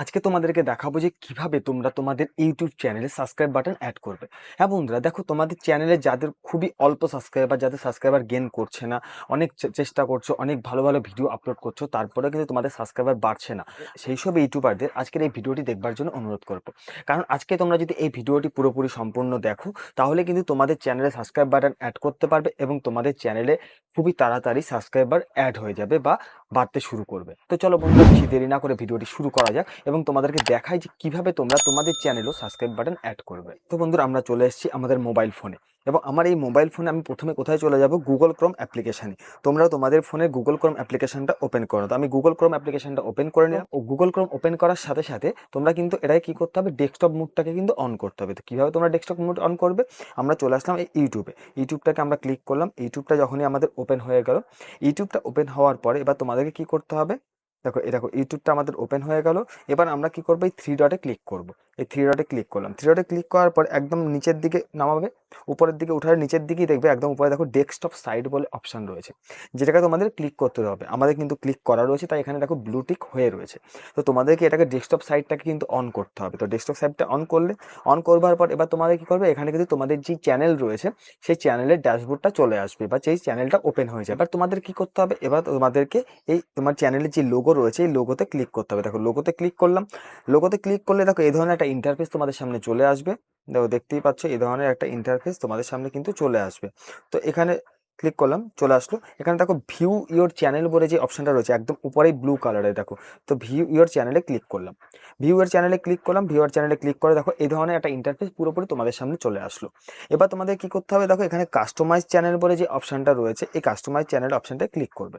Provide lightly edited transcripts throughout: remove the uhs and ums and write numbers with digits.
আজকে তোমাদেরকে দেখাবো যে কিভাবে তোমরা তোমাদের ইউটিউব চ্যানেলে সাবস্ক্রাইব বাটন অ্যাড করবে। হ্যাঁ বন্ধুরা, দেখো তোমাদের চ্যানেলে যাদের খুবই অল্প সাবস্ক্রাইবার, যাদের সাবস্ক্রাইবার গেন করছে না, অনেক চেষ্টা করছো, অনেক ভালো ভালো ভিডিও আপলোড করছো, তারপরে কিন্তু তোমাদের সাবস্ক্রাইবার বাড়ছে না, সেই সব ইউটিউবারদের আজকের এই ভিডিওটি দেখবার জন্য অনুরোধ করবো। কারণ আজকে তোমরা যদি এই ভিডিওটি পুরোপুরি সম্পূর্ণ দেখো, তাহলে কিন্তু তোমাদের চ্যানেলে সাবস্ক্রাইব বাটন অ্যাড করতে পারবে এবং তোমাদের চ্যানেলে খুবই তাড়াতাড়ি সাবস্ক্রাইবার অ্যাড হয়ে যাবে বা বাড়তে শুরু করবে। তো চলো বন্ধুরা, বেশি দেরি না করে ভিডিওটি শুরু করা যাক এবং তোমাদেরকে দেখাই যে কিভাবে তোমরা তোমাদের চ্যানেলও সাবস্ক্রাইব বাটন অ্যাড করবে। তো বন্ধুরা, আমরা চলে এসেছি আমাদের মোবাইল ফোনে এবং আমার এই মোবাইল ফোনে আমি প্রথমে কোথায় চলে যাব, গুগল ক্রোম অ্যাপ্লিকেশানে। তোমরা তোমাদের ফোনে গুগল ক্রোম অ্যাপ্লিকেশনটা ওপেন করো। তো আমি গুগল ক্রোম অ্যাপ্লিকেশনটা ওপেন করে নিলাম ও গুগল ক্রোম ওপেন করার সাথে সাথে তোমরা কিন্তু এটাকে কি করতে হবে, ডেস্কটপ মুডটাকে কিন্তু অন করতে হবে। তো কীভাবে তোমরা ডেস্কটপ মুড অন করবে, আমরা চলে আসলাম এই ইউটিউবটাকে আমরা ক্লিক করলাম। ইউটিউবটা যখনই আমাদের ওপেন হয়ে গেল, ইউটিউবটা ওপেন হওয়ার পরে এবার তোমাদেরকে কি করতে হবে, দেখো এই দেখো ইউটিউবটা আমাদের ওপেন হয়ে গেল। এবার আমরা কি করবো, এই থ্রি ডটে ক্লিক করব। এই থ্রি ডটে ক্লিক করলাম। থ্রি ডটে ক্লিক করার পর একদম নিচের দিকে নামাবে, উপরের দিকে উঠার নিচের দিকেই দেখবে একদম উপরে দেখো ডেস্কটপ সাইট বলে অপশান রয়েছে, যেটাকে তোমাদের ক্লিক করতে হবে। আমাদের কিন্তু ক্লিক করা রয়েছে, তাই এখানে দেখো ব্লু টিক হয়ে রয়েছে। তো তোমাদেরকে এটাকে ডেস্কটপ সাইটটাকে কিন্তু অন করতে হবে। তো ডেস্কটপ সাইটটা অন করলে, অন করবার পর এবার তোমাদের কি করবে, এখানে কিন্তু তোমাদের যে চ্যানেল রয়েছে সেই চ্যানেলের ড্যাশবোর্ডটা চলে আসবে বা সেই চ্যানেলটা ওপেন হয়ে যাবে। এবার তোমাদের কি করতে হবে, এবার তোমাদেরকে এই তোমার চ্যানেলের যে লোগো রয়েছে এই লোগোতে ক্লিক করতে হবে। দেখো লোগোতে ক্লিক করলাম। লোগোতে ক্লিক করলে দেখো এই ধরনের একটা ইন্টারফেস তোমাদের সামনে চলে আসবে। দেখো দেখতেই পাচ্ছ এই ধরনের একটা ইন্টারফেস তোমাদের সামনে কিন্তু চলে আসবে। তো এখানে ক্লিক করলাম, চলে আসলো। এখানে দেখো ভিউ ইওর চ্যানেল বলে যে অপশনটা রয়েছে একদম উপরেই ব্লু কালারে দেখো। তো ভিউ ইওর চ্যানেলে ক্লিক করলাম। ভিউ ইওর চ্যানেলে ক্লিক করলাম। ভিউ ইওর চ্যানেলে ক্লিক করে দেখো এই ধরনের একটা ইন্টারফেস পুরোপুরি তোমাদের সামনে চলে আসলো। এবার তোমাদের কি করতে হবে, দেখো এখানে কাস্টমাইজ চ্যানেল বলে যে অপশনটা রয়েছে এই কাস্টমাইজ চ্যানেল অপশনটা ক্লিক করবে।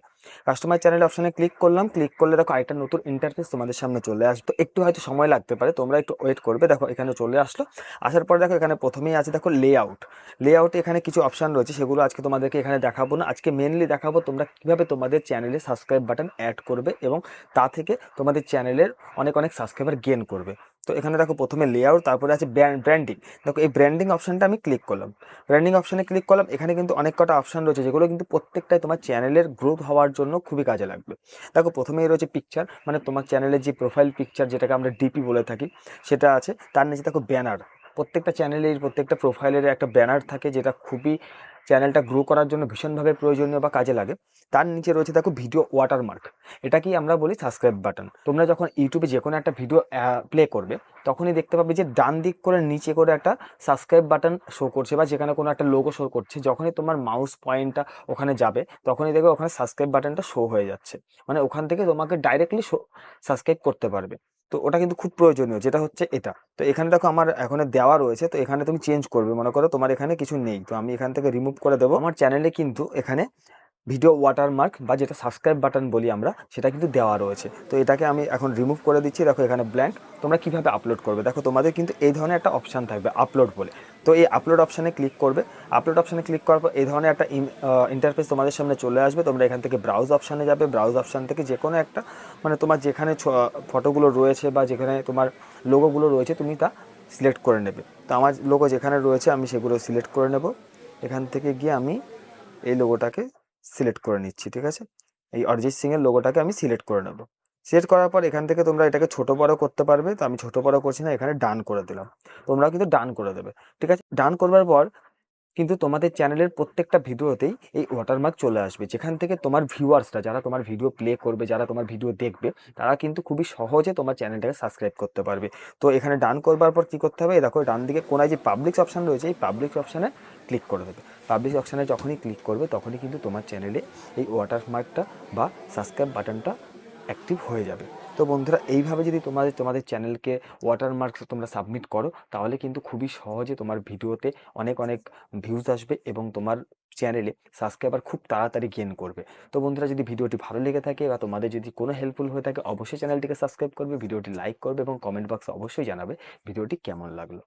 কাস্টমাইজ চ্যানেল অপশনে ক্লিক করলাম। ক্লিক করলে দেখো আরেকটা নতুন ইন্টারফেস তোমাদের সামনে চলে আসবে। তো একটু হয়তো সময় লাগতে পারে, তোমরা একটু ওয়েট করবে। দেখো এখানে চলে আসলো। আসার পর দেখো এখানে প্রথমেই আছে দেখো লেআউট। লেআউটে এখানে কিছু অপশান রয়েছে, সেগুলো আজকে তোমাদেরকে এখানে দেখাবো না। আজকে মেনলি দেখাবো তোমরা কীভাবে তোমাদের চ্যানেলে সাবস্ক্রাইব বাটন অ্যাড করবে এবং তা থেকে তোমাদের চ্যানেলের অনেক অনেক সাবস্ক্রাইবার গেন করবে। তো এখানে দেখো প্রথমে লেআউট, তারপরে আছে ব্র্যান্ডিং। দেখো এই ব্র্যান্ডিং অপশানটা আমি ক্লিক করলাম। ব্র্যান্ডিং অপশানে ক্লিক করলাম। এখানে কিন্তু অনেক কটা অপশান রয়েছে, যেগুলো কিন্তু প্রত্যেকটাই তোমার চ্যানেলের গ্রোথ হওয়ার জন্য খুবই কাজে লাগবে। দেখো প্রথমেই রয়েছে পিকচার, মানে তোমার চ্যানেলের যে প্রোফাইল পিকচার, যেটাকে আমরা ডিপি বলে থাকি, সেটা আছে। তার নিচে দেখো ব্যানার। প্রত্যেকটা চ্যানেলের প্রত্যেকটা প্রোফাইলের একটা ব্যানার থাকে, যেটা খুবই চ্যানেলটা গ্রো করার জন্য ভীষণভাবে প্রয়োজনীয় বা কাজে লাগে। তার নিচে রয়েছে দেখো ভিডিও ওয়াটারমার্ক। এটাকেই আমরা বলি সাবস্ক্রাইব বাটন। তোমরা যখন ইউটিউবে যে কোনো একটা ভিডিও প্লে করবে, তখনই দেখতে পাবে যে ডান দিক করে নিচে করে একটা সাবস্ক্রাইব বাটন শো করছে বা যেখানে কোনো একটা লোগো শো করছে। যখনই তোমার মাউস পয়েন্টটা ওখানে যাবে, তখনই দেখবে ওখানে সাবস্ক্রাইব বাটনটা শো হয়ে যাচ্ছে। মানে ওখান থেকে তোমাকে ডাইরেক্টলি সাবস্ক্রাইব করতে পারবে। তো ওটা কিন্তু খুব প্রয়োজনীয়, যেটা হচ্ছে এটা। তো এখানে দেখো আমার এখানে দেওয়া রয়েছে, তো এখানে তুমি চেঞ্জ করবে। মনে করো তোমার এখানে কিছু নেই, তো আমি এখান থেকে রিমুভ করে দেবো। আমার চ্যানেলে কিন্তু এখানে ভিডিও ওয়াটারমার্ক বা যেটা সাবস্ক্রাইব বাটন বলি আমরা, সেটা কিন্তু দেওয়া রয়েছে। তো এটাকে আমি এখন রিমুভ করে দিচ্ছি। দেখো এখানে ব্ল্যাঙ্ক। তোমরা কিভাবে আপলোড করবে, দেখো তোমাদের কিন্তু এই ধরনের একটা অপশান থাকবে আপলোড বলে। তো এই আপলোড অপশানে ক্লিক করবে। আপলোড অপশানে ক্লিক করার পর এই ধরনের একটা ইন্টারফেস তোমাদের সামনে চলে আসবে। তোমরা এখান থেকে ব্রাউজ অপশানে যাবে। ব্রাউজ অপশান থেকে যে কোনো একটা, মানে তোমার যেখানে ফটোগুলো রয়েছে বা যেখানে তোমার লোগোগুলো রয়েছে, তুমি তা সিলেক্ট করে নেবে। তো আমার লোগো যেখানে রয়েছে আমি সেগুলো সিলেক্ট করে নেব। এখান থেকে গিয়ে আমি এই লোগোটাকে সিলেক্ট করে নিচ্ছি, ঠিক আছে। এই অরিজিৎ সিং এর লোগোটাকে আমি সিলেক্ট করে নেব। সিলেক্ট করার পর এখান থেকে তোমরা এটাকে ছোট বড় করতে পারবে। তো আমি ছোট বড় করছি না, এখানে ডান করে দিলাম। তোমরাও কিন্তু ডান করে দেবে, ঠিক আছে। ডান করবার পর কিন্তু তোমাদের চ্যানেলের প্রত্যেকটা ভিডিওতেই এই ওয়াটারমার্ক চলে আসবে, যেখান থেকে তোমার ভিউয়ার্সরা, যারা তোমার ভিডিও প্লে করবে, যারা তোমার ভিডিও দেখবে, তারা কিন্তু খুবই সহজে তোমার চ্যানেলটাকে সাবস্ক্রাইব করতে পারবে। তো এখানে ডান করবার পর কী করতে হবে, দেখো ডান দিকে কোনায় যে পাবলিক অপশান রয়েছে, এই পাবলিক অপশানে ক্লিক করে দেবে। পাবলিক অপশানে যখনই ক্লিক করবে, তখনই কিন্তু তোমার চ্যানেলে এই ওয়াটারমার্কটা বা সাবস্ক্রাইব বাটনটা অ্যাক্টিভ হয়ে যাবে। তো বন্ধুরা, এইভাবে যদি তোমাদের চ্যানেলকে ওয়াটারমার্ক তোমরা সাবমিট করো, তাহলে কিন্তু খুবই সহজে তোমার ভিডিওতে অনেক অনেক ভিউজ আসবে এবং তোমার চ্যানেলে সাবস্ক্রাইবার খুব তাড়াতাড়ি গেইন করবে। তো বন্ধুরা, যদি ভিডিওটি ভালো লেগে থাকে বা তোমাদের যদি কোনো হেল্পফুল হয়ে থাকে, অবশ্যই চ্যানেলটিকে সাবস্ক্রাইব করবে, ভিডিওটি লাইক করবে এবং কমেন্ট বক্সে অবশ্যই জানাবে ভিডিওটি কেমন লাগলো।